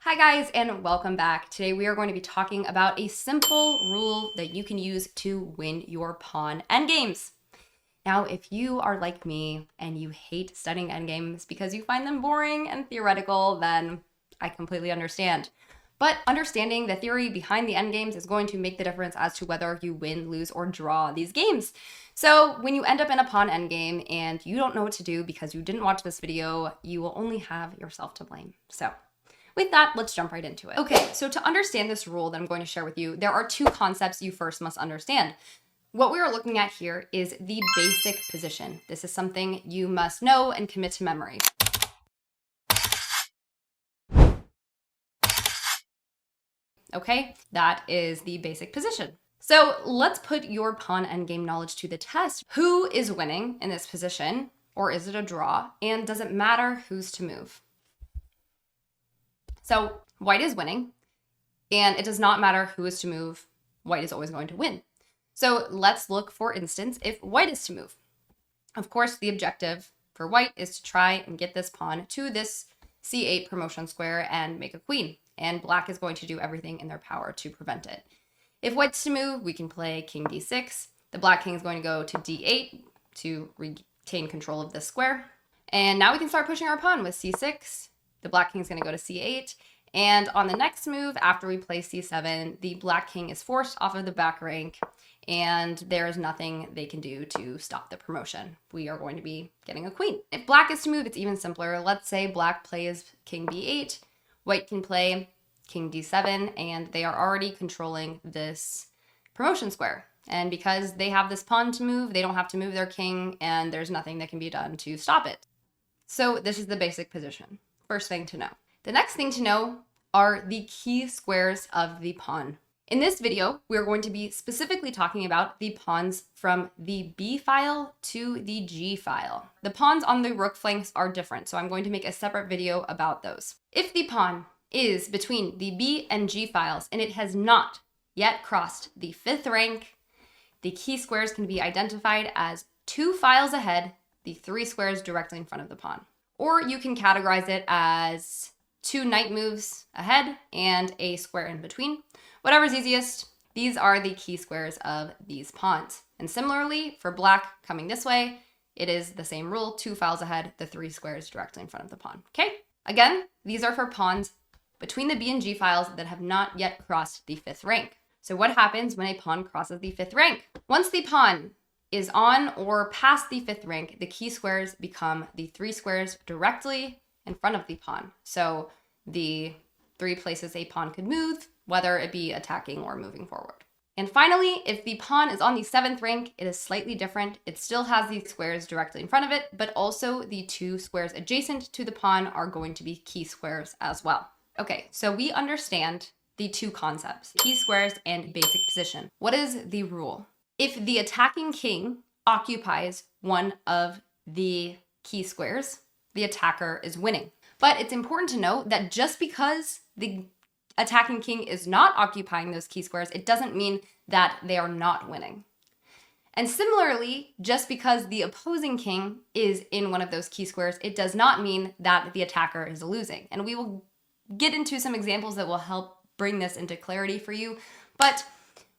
Hi guys, and welcome back. Today we are going to be talking about a simple rule that you can use to win your pawn endgames. Now, if you are like me and you hate studying endgames because you find them boring and theoretical, then I completely understand. But understanding the theory behind the endgames is going to make the difference as to whether you win, lose, or draw these games. So when you end up in a pawn endgame and you don't know what to do because you didn't watch this video, you will only have yourself to blame. So with that, let's jump right into it. Okay, so to understand this rule that I'm going to share with you, there are two concepts you first must understand. What we are looking at here is the basic position. This is something you must know and commit to memory. Okay, that is the basic position. So let's put your pawn endgame knowledge to the test. Who is winning in this position, or is it a draw? And does it matter who's to move? So white is winning, and it does not matter who is to move. White is always going to win. So let's look, for instance, if white is to move. Of course, the objective for white is to try and get this pawn to this c8 promotion square and make a queen. And black is going to do everything in their power to prevent it. If white's to move, we can play king d6. The black king is going to go to d8 to retain control of this square. And now we can start pushing our pawn with c6. The black king is going to go to c8. And on the next move, after we play c7, the black king is forced off of the back rank, and there is nothing they can do to stop the promotion. We are going to be getting a queen. If black is to move, it's even simpler. Let's say black plays king b8, white can play king d7, and they are already controlling this promotion square. And because they have this pawn to move, they don't have to move their king, and there's nothing that can be done to stop it. So this is the basic position. First thing to know. The next thing to know are the key squares of the pawn. In this video, we're going to be specifically talking about the pawns from the B file to the G file. The pawns on the rook flanks are different, so I'm going to make a separate video about those. If the pawn is between the B and G files and it has not yet crossed the 5th rank, the key squares can be identified as 2 files ahead, the 3 squares directly in front of the pawn. Or you can categorize it as 2 knight moves ahead and a square in between. Whatever's easiest, these are the key squares of these pawns. And similarly, for black coming this way, it is the same rule, 2 files ahead, the 3 squares directly in front of the pawn. Okay? Again, these are for pawns between the B and G files that have not yet crossed the 5th rank. So what happens when a pawn crosses the 5th rank? Once the pawn is on or past the 5th rank, the key squares become the 3 squares directly in front of the pawn. So the 3 places a pawn could move, whether it be attacking or moving forward. And finally, if the pawn is on the 7th rank, it is slightly different. It still has these squares directly in front of it, but also the 2 squares adjacent to the pawn are going to be key squares as well. Okay, so we understand the 2 concepts, key squares and basic position. What is the rule? If the attacking king occupies one of the key squares, the attacker is winning. But it's important to note that just because the attacking king is not occupying those key squares, it doesn't mean that they are not winning. And similarly, just because the opposing king is in one of those key squares, it does not mean that the attacker is losing. And we will get into some examples that will help bring this into clarity for you. But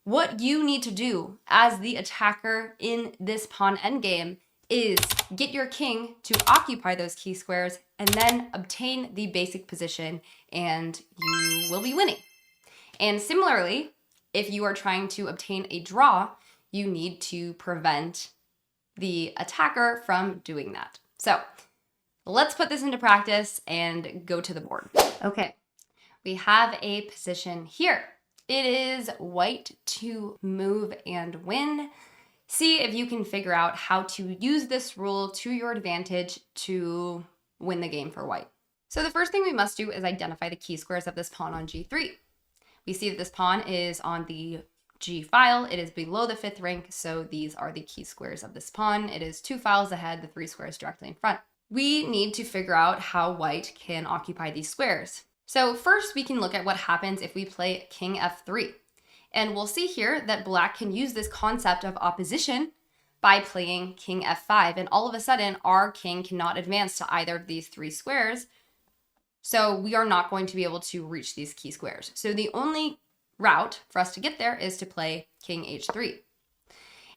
what you need to do as the attacker in this pawn endgame is get your king to occupy those key squares and then obtain the basic position, and you will be winning. And similarly, if you are trying to obtain a draw, you need to prevent the attacker from doing that. So let's put this into practice and go to the board. Okay, we have a position here. It is white to move and win. See if you can figure out how to use this rule to your advantage to win the game for white. So the first thing we must do is identify the key squares of this pawn on g3. We see that this pawn is on the G file. It is below the 5th rank, so these are the key squares of this pawn. It is 2 files ahead, the 3 squares directly in front. We need to figure out how white can occupy these squares. So first we can look at what happens if we play king f3. And we'll see here that black can use this concept of opposition by playing king f5. And all of a sudden, our king cannot advance to either of these 3 squares So we are not going to be able to reach these key squares. So the only route for us to get there is to play king h3.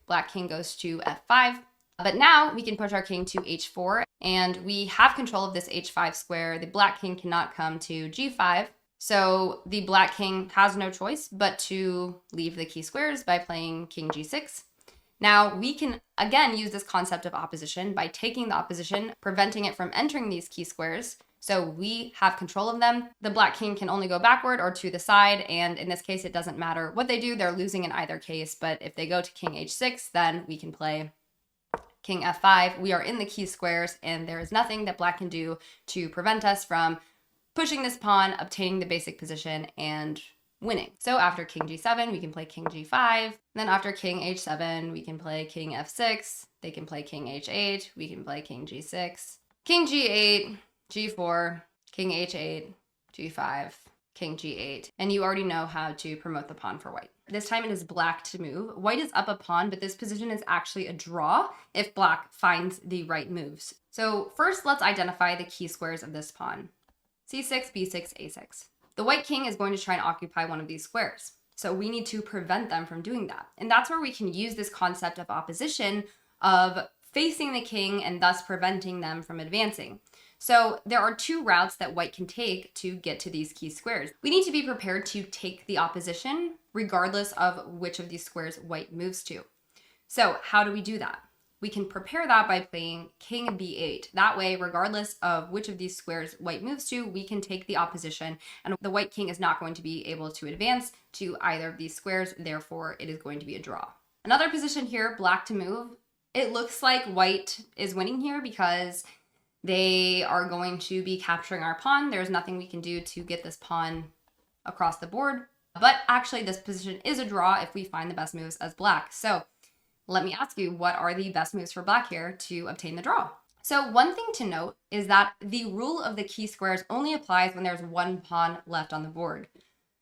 Black king goes to f5. But now we can push our king to h4, and we have control of this h5 square. The black king cannot come to g5. So the black king has no choice but to leave the key squares by playing king g6. Now we can again use this concept of opposition by taking the opposition, preventing it from entering these key squares. So we have control of them. The black king can only go backward or to the side, and in this case, it doesn't matter what they do. They're losing in either case, but if they go to king h6, then we can play king f5. We are in the key squares, and there is nothing that black can do to prevent us from pushing this pawn, obtaining the basic position, and winning. So after king g7, we can play king g5. Then after king h7, we can play king f6. They can play king h8. We can play king g6. King g8, g4, king h8, g5, king g8. And you already know how to promote the pawn for white. This time it is black to move. White is up a pawn, but this position is actually a draw if black finds the right moves. So first, let's identify the key squares of this pawn. c6, b6, a6. The white king is going to try and occupy one of these squares. So we need to prevent them from doing that. And that's where we can use this concept of opposition, of facing the king and thus preventing them from advancing. So there are two routes that white can take to get to these key squares. We need to be prepared to take the opposition regardless of which of these squares white moves to. So how do we do that? We can prepare that by playing king b8. That way, regardless of which of these squares white moves to, we can take the opposition, and the white king is not going to be able to advance to either of these squares. Therefore, it is going to be a draw. Another position here, black to move. It looks like white is winning here because they are going to be capturing our pawn. There's nothing we can do to get this pawn across the board. But actually, this position is a draw if we find the best moves as black. So let me ask you, what are the best moves for black here to obtain the draw? So one thing to note is that the rule of the key squares only applies when there's one pawn left on the board.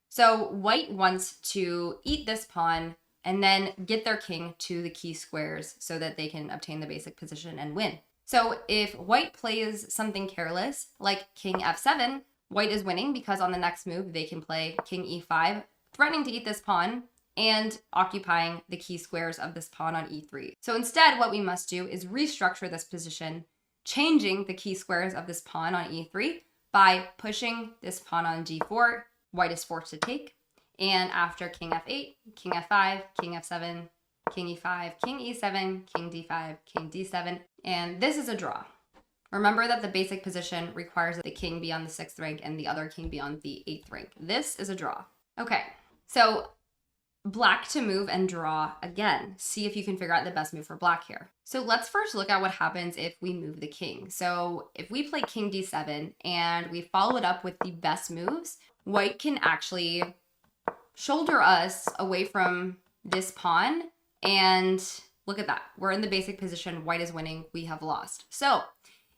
So white wants to eat this pawn and then get their king to the key squares so that they can obtain the basic position and win. So if white plays something careless, like king f7, white is winning because on the next move, they can play king e5, threatening to eat this pawn and occupying the key squares of this pawn on e3. So instead, what we must do is restructure this position, changing the key squares of this pawn on e3 by pushing this pawn on d4. White is forced to take. And after king f8, king f5, king f7, king e5, king e7, king d5, king d7, and this is a draw. Remember that the basic position requires that the king be on the 6th rank and the other king be on the 8th rank. This is a draw. Okay, so black to move and draw again. See if you can figure out the best move for black here. So let's first look at what happens if we move the king. So if we play king d7 and we follow it up with the best moves, white can actually shoulder us away from this pawn, and look at that. We're in the basic position. White is winning. We have lost. So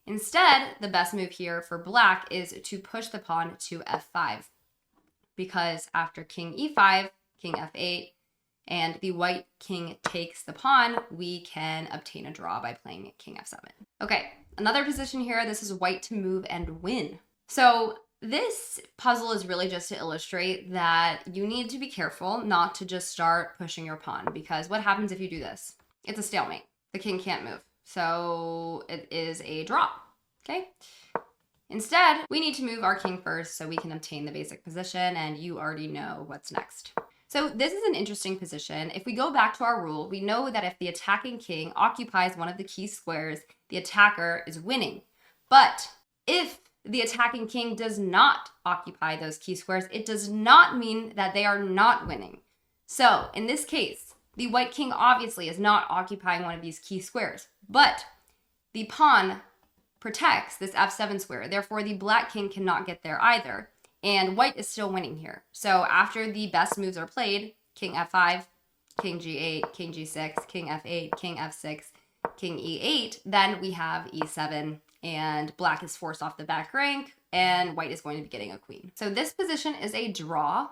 instead, the best move here for black is to push the pawn to f5, because after king e5, king f8, and the white king takes the pawn, we can obtain a draw by playing king f7. Okay, another position here. This is white to move and win. So this puzzle is really just to illustrate that you need to be careful not to just start pushing your pawn, because what happens if you do this? It's a stalemate. The king can't move. So it is a draw, okay? Instead, we need to move our king first so we can obtain the basic position, and you already know what's next. So this is an interesting position. If we go back to our rule, we know that if the attacking king occupies one of the key squares, the attacker is winning. But if the attacking king does not occupy those key squares, it does not mean that they are not winning. So in this case, the white king obviously is not occupying one of these key squares, but the pawn protects this f7 square. Therefore, the black king cannot get there either, and white is still winning here. So after the best moves are played, king f5, king g8, king g6, king f8, king f6, king e8, then we have e7, and black is forced off the back rank, and white is going to be getting a queen. So this position is a draw.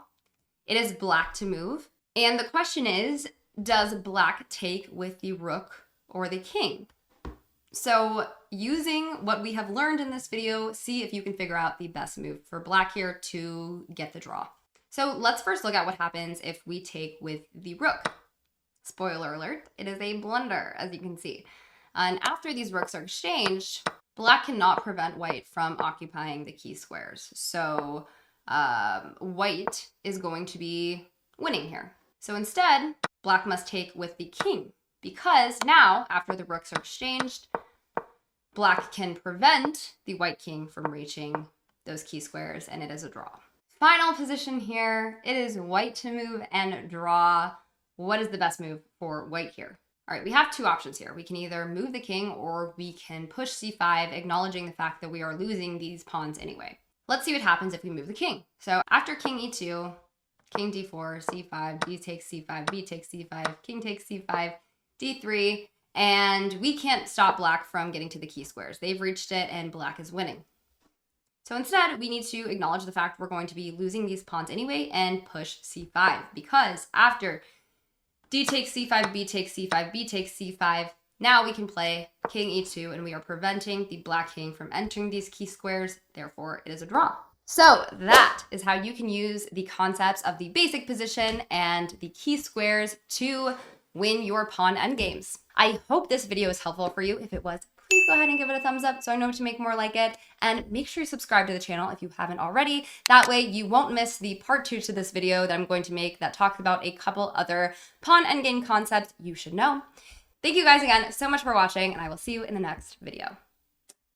It is black to move. And the question is, does black take with the rook or the king? So using what we have learned in this video, see if you can figure out the best move for black here to get the draw. So let's first look at what happens if we take with the rook. Spoiler alert, it is a blunder, as you can see. And after these rooks are exchanged, black cannot prevent white from occupying the key squares. So white is going to be winning here. So instead, black must take with the king, because now, after the rooks are exchanged, black can prevent the white king from reaching those key squares, and it is a draw. Final position here, it is white to move and draw. What is the best move for white here? All right, we have two options here. We can either move the king or we can push c5, acknowledging the fact that we are losing these pawns anyway. Let's see what happens if we move the king. So after king e2, king d4, c5, d takes c5, b takes c5, king takes c5, d3, and we can't stop black from getting to the key squares. They've reached it and black is winning. So instead, we need to acknowledge the fact we're going to be losing these pawns anyway and push c5, because after d takes c5, b takes c5, b takes c5, now we can play king e2, and we are preventing the black king from entering these key squares. Therefore, it is a draw. So that is how you can use the concepts of the basic position and the key squares to win your pawn endgames. I hope this video is helpful for you. If it was, please go ahead and give it a thumbs up so I know to make more like it. And make sure you subscribe to the channel if you haven't already. That way you won't miss the part 2 to this video that I'm going to make that talks about a couple other pawn endgame concepts you should know. Thank you guys again so much for watching, and I will see you in the next video.